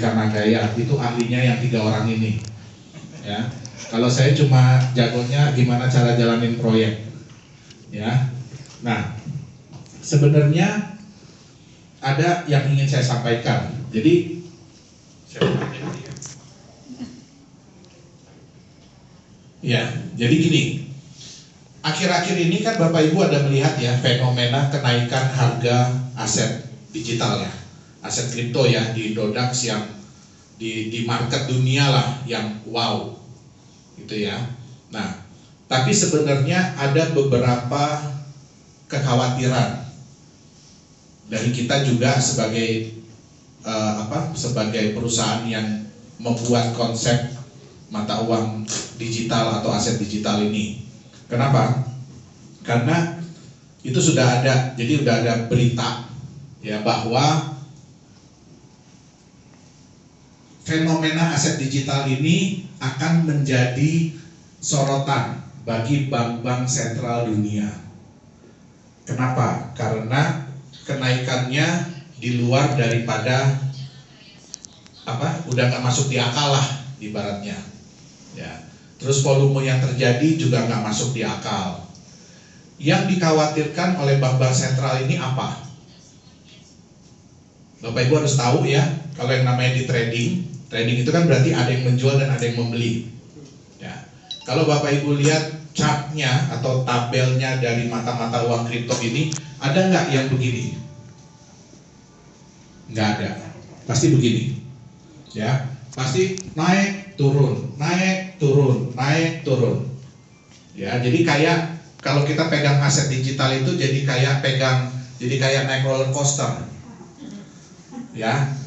Karena gaya itu ahlinya yang 3 orang ini, ya. Kalau saya cuma jagonya gimana cara jalanin proyek, ya. Nah, sebenarnya ada yang ingin saya sampaikan. Jadi, ya, jadi gini. Akhir-akhir ini kan Bapak Ibu ada melihat ya fenomena kenaikan harga aset digital ya, aset kripto ya di Dodax yang di market dunia lah yang wow gitu ya. Nah, tapi sebenarnya ada beberapa kekhawatiran dari kita juga sebagai sebagai perusahaan yang membuat konsep mata uang digital atau aset digital ini. Kenapa? Karena itu sudah ada, jadi sudah ada berita ya bahwa fenomena aset digital ini akan menjadi sorotan bagi bank-bank sentral dunia. Kenapa? Karena kenaikannya di luar daripada udah nggak masuk di akal lah ibaratnya. Ya. Terus volume yang terjadi juga nggak masuk di akal. Yang dikhawatirkan oleh bank-bank sentral ini apa? Bapak Ibu harus tahu ya, kalau yang namanya di trading itu kan berarti ada yang menjual dan ada yang membeli. Ya. Kalau Bapak Ibu lihat chartnya atau tabelnya dari mata-mata uang kripto ini, ada nggak yang begini? Nggak ada. Pasti begini, ya. Pasti naik turun, naik turun, naik turun. Ya, jadi kayak kalau kita pegang aset digital itu jadi kayak naik roller coaster. Ya,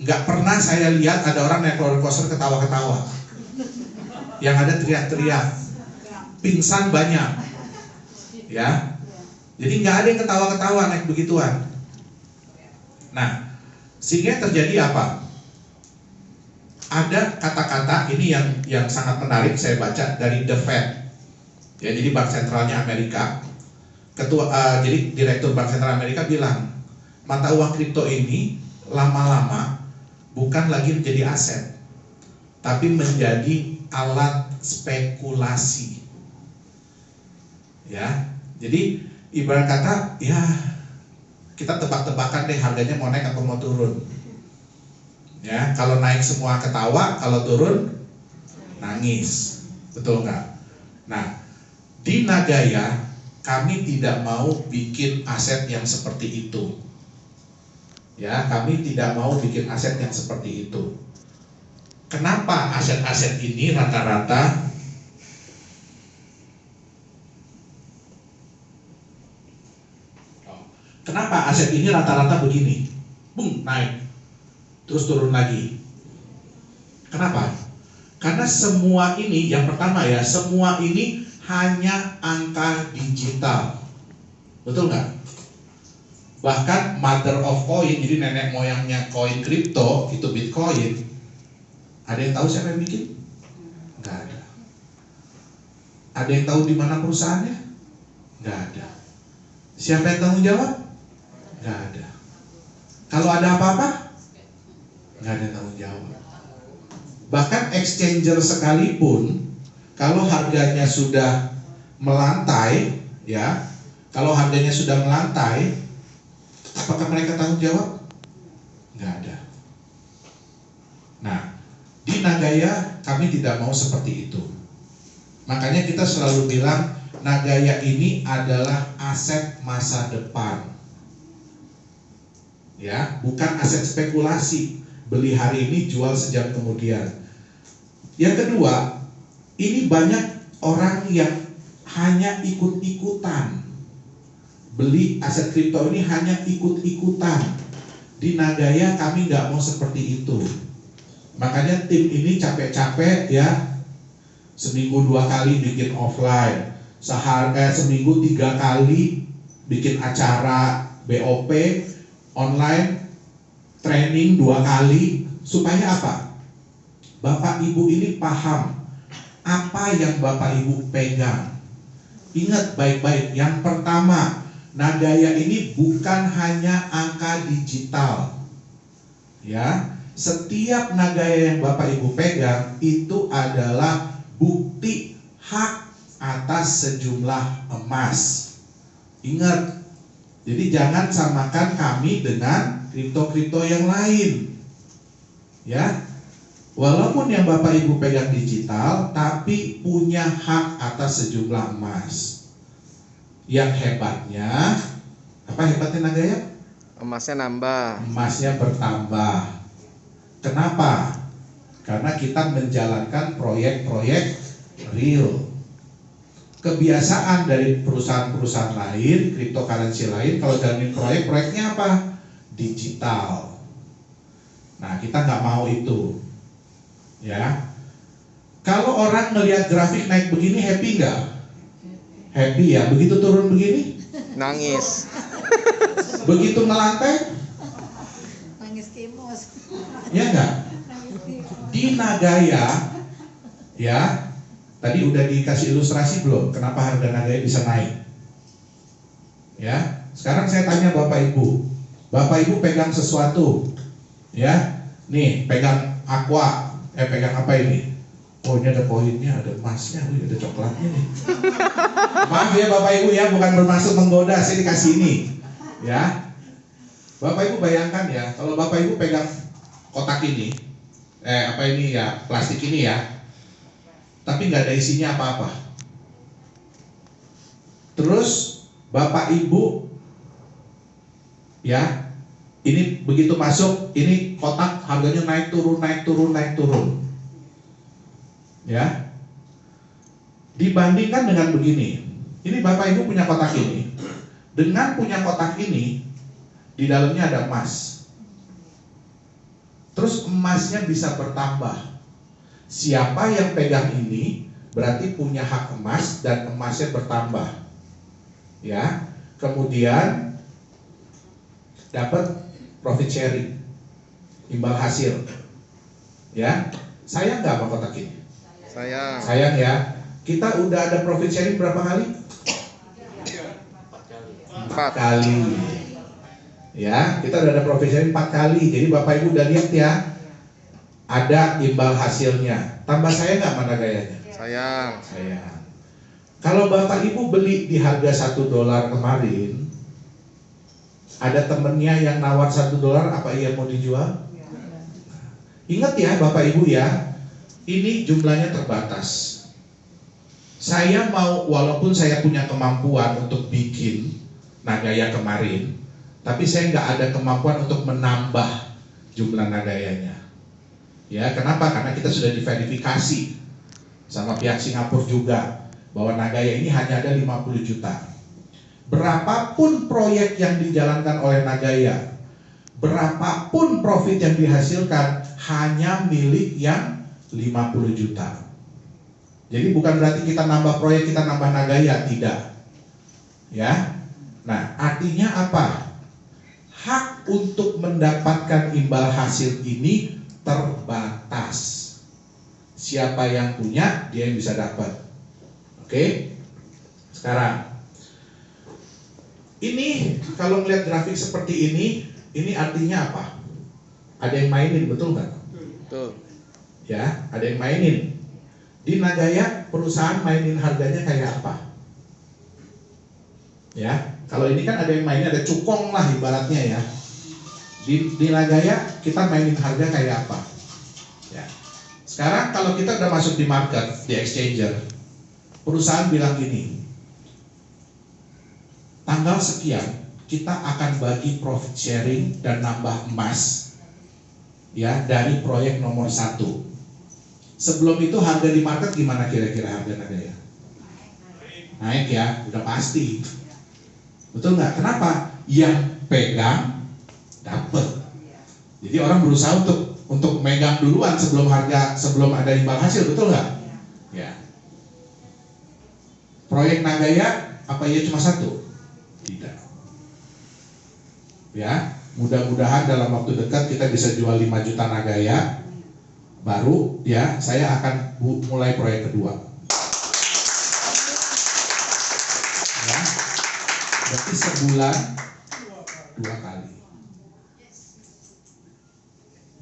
nggak pernah saya lihat ada orang naik roller coaster ketawa-ketawa. Yang ada teriak-teriak, pingsan banyak. Ya, jadi nggak ada yang ketawa-ketawa naik begituan. Nah, sehingga terjadi apa? Ada kata-kata ini yang sangat menarik saya baca dari The Fed. Ya, jadi Bank Sentralnya Amerika. Jadi Direktur Bank Sentral Amerika bilang, mata uang kripto ini lama-lama bukan lagi menjadi aset, tapi menjadi alat spekulasi. Ya, jadi ibarat kata, ya kita tebak-tebakan deh harganya mau naik atau mau turun. Ya, kalau naik semua ketawa, kalau turun nangis, betul nggak? Nah, di Nagaya kami tidak mau bikin aset yang seperti itu. Ya, kami tidak mau bikin aset yang seperti itu. Kenapa aset-aset ini rata-rata begini, bung naik, terus turun lagi. Kenapa? Karena semua ini, yang pertama ya, semua ini hanya angka digital, betul nggak? Bahkan mother of coin, jadi nenek moyangnya koin kripto itu Bitcoin. Ada yang tahu siapa yang bikin? Nggak ada. Ada yang tahu di mana perusahaannya? Nggak ada. Siapa yang tanggung jawab? Nggak ada. Kalau ada apa-apa, nggak ada yang tanggung jawab. Bahkan exchanger sekalipun, kalau harganya sudah melantai, ya, kalau harganya sudah melantai, apakah mereka tanggung jawab? Nggak ada. Nah, di Nagaya kami tidak mau seperti itu. Makanya kita selalu bilang Nagaya ini adalah aset masa depan. Ya, bukan aset spekulasi. Beli hari ini, jual sejam kemudian. Yang kedua, ini banyak orang yang hanya ikut-ikutan. Beli aset kripto ini hanya ikut-ikutan. Di Nagaya kami nggak mau seperti itu. Makanya tim ini capek-capek ya, seminggu 2 kali bikin offline, seminggu 3 kali bikin acara BOP online, training 2 kali. Supaya apa? Bapak Ibu ini paham apa yang Bapak Ibu pegang. Ingat baik-baik, yang pertama, Nagaya ini bukan hanya angka digital, ya. setiap nagaya yang Bapak Ibu pegang itu adalah bukti hak atas sejumlah emas. Ingat, jadi jangan samakan kami dengan kripto-kripto yang lain. Ya, walaupun yang Bapak Ibu pegang digital, tapi punya hak atas sejumlah emas. Yang hebatnya, apa hebatnya nagaya? Emasnya nambah. Emasnya bertambah. Kenapa? Karena kita menjalankan proyek-proyek real. Kebiasaan dari perusahaan-perusahaan lain, cryptocurrency lain, kalau jalanin proyeknya apa? Digital. Nah, kita nggak mau itu, ya. Kalau orang melihat grafik naik begini, happy nggak? Happy ya. Begitu turun begini, Nangis. begitu melantai, Nangis kimos. ya nggak? Di Nagaya, ya, tadi udah dikasih ilustrasi belum? Kenapa harga Nagaya bisa naik? Ya, sekarang saya tanya Bapak Ibu. Bapak Ibu pegang sesuatu, ya, nih pegang aqua, pegang apa ini? Oh, ini ada koinnya, ada emasnya, ada coklatnya nih. Maaf ya Bapak Ibu ya, bukan bermaksud menggoda, saya dikasih ini, ya. Bapak Ibu bayangkan ya, kalau Bapak Ibu pegang kotak ini, apa ini ya, plastik ini ya, tapi nggak ada isinya apa-apa. Terus Bapak Ibu, ya, ini begitu masuk, ini kotak harganya naik turun, naik turun, naik turun, ya. Dibandingkan dengan begini, ini Bapak Ibu punya kotak ini, dengan punya kotak ini, di dalamnya ada emas. Terus emasnya bisa bertambah. Siapa yang pegang ini berarti punya hak emas dan emasnya bertambah. Ya. Kemudian dapat profit sharing, imbal hasil. Ya. Sayang nggak sama kotak ini? Sayang. Sayang ya. Kita udah ada profit sharing berapa kali? 4 kali. Ya, kita udah ada profit sharing 4 kali. Jadi Bapak Ibu udah lihat ya, ada imbal hasilnya. Tambah sayang nggak mana gayanya? Sayang. Sayang. Kalau Bapak Ibu beli di harga $1 kemarin, ada temennya yang nawar $1, apa ia mau dijual? Ingat ya Bapak Ibu ya, ini jumlahnya terbatas. Saya mau, walaupun saya punya kemampuan untuk bikin Nagaya kemarin, tapi saya nggak ada kemampuan untuk menambah jumlah Nagayanya. Ya, kenapa? Karena kita sudah diverifikasi sama pihak Singapura juga bahwa Nagaya ini hanya ada 50 juta. Berapapun proyek yang dijalankan oleh Nagaya, berapapun profit yang dihasilkan, hanya milik yang 50 juta. Jadi bukan berarti kita nambah proyek, kita nambah Nagaya, tidak. Ya. Nah, artinya apa? Hak untuk mendapatkan imbal hasil ini terbatas. Siapa yang punya, dia yang bisa dapat. Oke? Sekarang, ini kalau melihat grafik seperti ini artinya apa? Ada yang mainin, betul nggak? Betul. Ya, ada yang mainin. Di Nagaya, perusahaan mainin harganya kayak apa? Ya, kalau ini kan ada yang mainnya, ada cukong lah ibaratnya ya. Di Nagaya kita mainin harga kayak apa? Ya. Sekarang kalau kita udah masuk di market, di exchanger, perusahaan bilang gini, tanggal sekian kita akan bagi profit sharing dan nambah emas, ya, dari proyek nomor 1. Sebelum itu harga di market gimana kira-kira harga Nagaya? Naik ya, udah pasti. Betul nggak? Kenapa? Yang pegang dapat. Jadi orang berusaha untuk megang duluan sebelum ada imbal hasil, betul nggak? Ya. Proyek Nagaya apa ya cuma 1? Tidak. Ya, mudah-mudahan dalam waktu dekat kita bisa jual 5 juta Nagaya. Baru ya, saya akan mulai proyek kedua. Ya. Berarti sebulan 2 kali.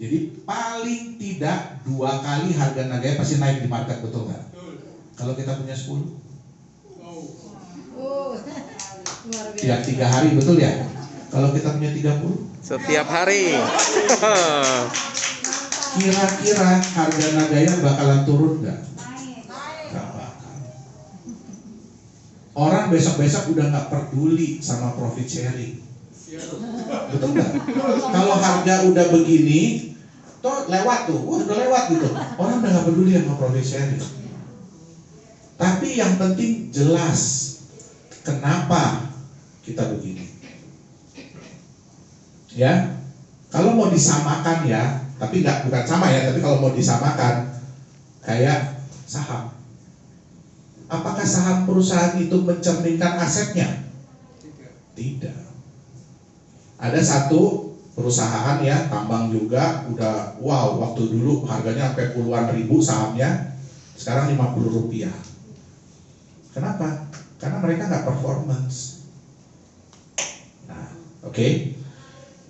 Jadi paling tidak 2 kali harga Nagaya pasti naik di market, betul nggak? Kalau kita punya 10 Oh, luar biasa. tiap 3 hari, betul ya? Kalau kita punya 30, Setiap hari. kira-kira harga Nagaya bakalan turun nggak? Nggak bakal. Orang besok-besok udah nggak peduli sama profit sharing. Betul nggak? Kalau harga udah begini, toh lewat tuh, udah lewat gitu. Orang udah nggak peduli sama profit sharing. Tapi yang penting jelas kenapa kita begini. Ya, kalau mau disamakan ya, tapi bukan sama ya, tapi kalau mau disamakan kayak saham. Apakah saham perusahaan itu mencerminkan asetnya? Tidak. Ada satu perusahaan ya, tambang juga, udah wow, waktu dulu harganya sampai puluhan ribu sahamnya, sekarang 50 rupiah. Kenapa? Karena mereka nggak performance. Nah, oke.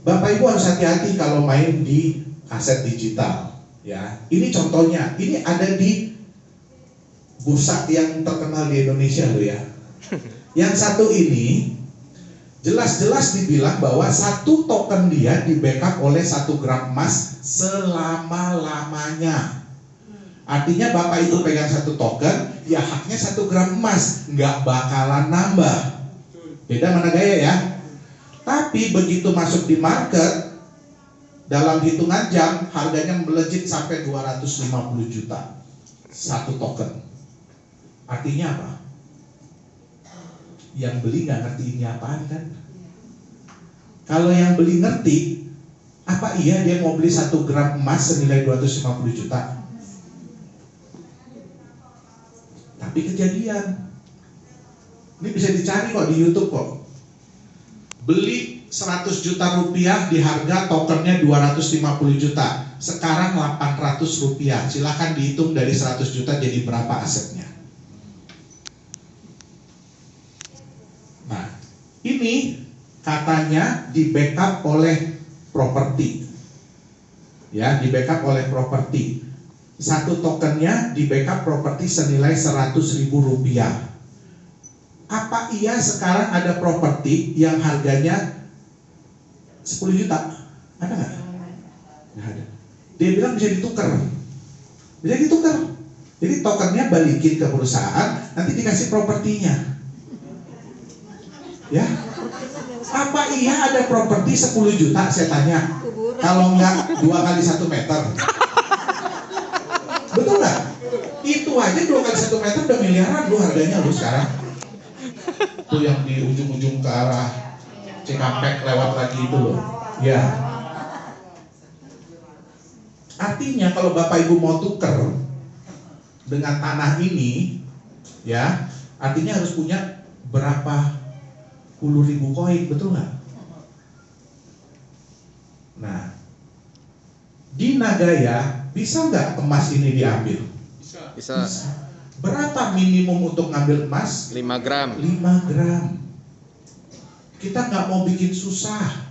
Bapak Ibu harus hati-hati kalau main di aset digital. Ya, ini contohnya. Ini ada di bursa yang terkenal di Indonesia loh ya. Yang satu ini jelas-jelas dibilang bahwa satu token dia di backup oleh 1 gram emas selama-lamanya. Artinya Bapak Ibu pegang 1 token, ya haknya 1 gram emas, nggak bakalan nambah. Beda mana gaya ya? Tapi begitu masuk di market, dalam hitungan jam harganya melejit sampai 250 juta 1 token. Artinya apa? Yang beli nggak ngerti ini apaan kan? Kalau yang beli ngerti, apa iya dia mau beli 1 gram emas senilai 250 juta? Tapi kejadian. Ini bisa dicari kok di YouTube kok. Beli 100 juta rupiah di harga tokennya 250 juta. Sekarang 800 rupiah. Silahkan dihitung dari 100 juta jadi berapa asetnya. Nah, ini katanya di backup oleh properti. Ya, di backup oleh properti. 1 tokennya di backup properti senilai 100.000 rupiah. Apa iya sekarang ada properti yang harganya 10 juta? Ada nggak? Nggak ada. Dia bilang bisa ditukar. Bisa ditukar. Jadi tokennya balikin ke perusahaan, nanti dikasih propertinya. Ya. Apa iya ada properti 10 juta? Saya tanya. Kalau nggak 2 kali 1 meter. Betul nggak? Itu aja 2 kali 1 meter udah miliaran lu harganya lu sekarang. Itu yang di ujung-ujung ke arah Cikampek lewat lagi itu loh. Ya. Artinya kalau Bapak Ibu mau tuker dengan tanah ini, ya, artinya harus punya berapa puluh ribu koin, betul nggak? Nah, di Nagaya bisa nggak emas ini diambil? Bisa. Berapa minimum untuk ngambil emas? 5 gram. 5 gram. Kita nggak mau bikin susah.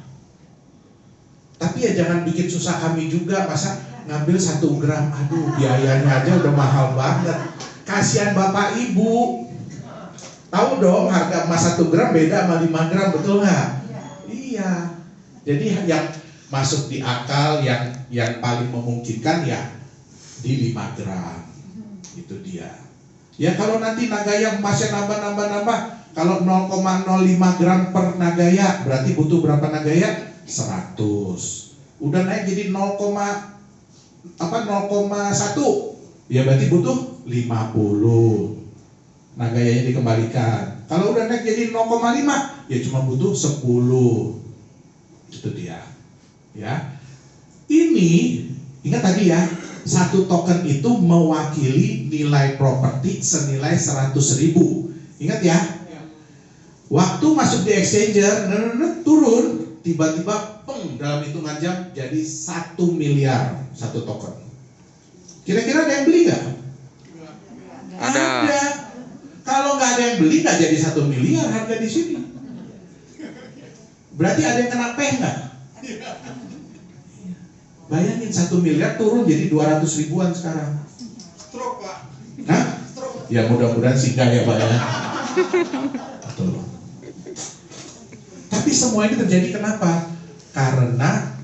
Tapi ya jangan bikin susah kami juga. Masa ngambil 1 gram? Aduh, biayanya aja udah mahal banget. Kasihan Bapak Ibu. Tahu dong harga emas 1 gram beda sama 5 gram, betul nggak? Iya. Jadi yang masuk di akal, yang paling memungkinkan ya di 5 gram. Itu dia. Ya kalau nanti Nagaya emasnya nambah, kalau 0,05 gram per Nagaya, berarti butuh berapa Nagaya? 100. Udah naik jadi 0,1, ya berarti butuh 50. Nagayanya dikembalikan. Kalau udah naik jadi 0,5, ya cuma butuh 10. Itu dia. Ya. Ini ingat tadi ya, 1 token itu mewakili nilai properti senilai 100.000. Ingat ya? Waktu masuk di exchanger, turun, tiba-tiba dalam hitungan jam jadi 1 miliar 1 token. Kira-kira ada yang beli nggak? Ada. Kalau nggak ada yang beli, nggak jadi 1 miliar harga di sini. Berarti ada yang kena peh nggak? Bayangin 1 miliar turun jadi 200 ribuan sekarang. Stroke, Pak. Hah? Ya mudah-mudahan sih enggak ya Pak ya. Betul. Tapi semua ini terjadi kenapa? Karena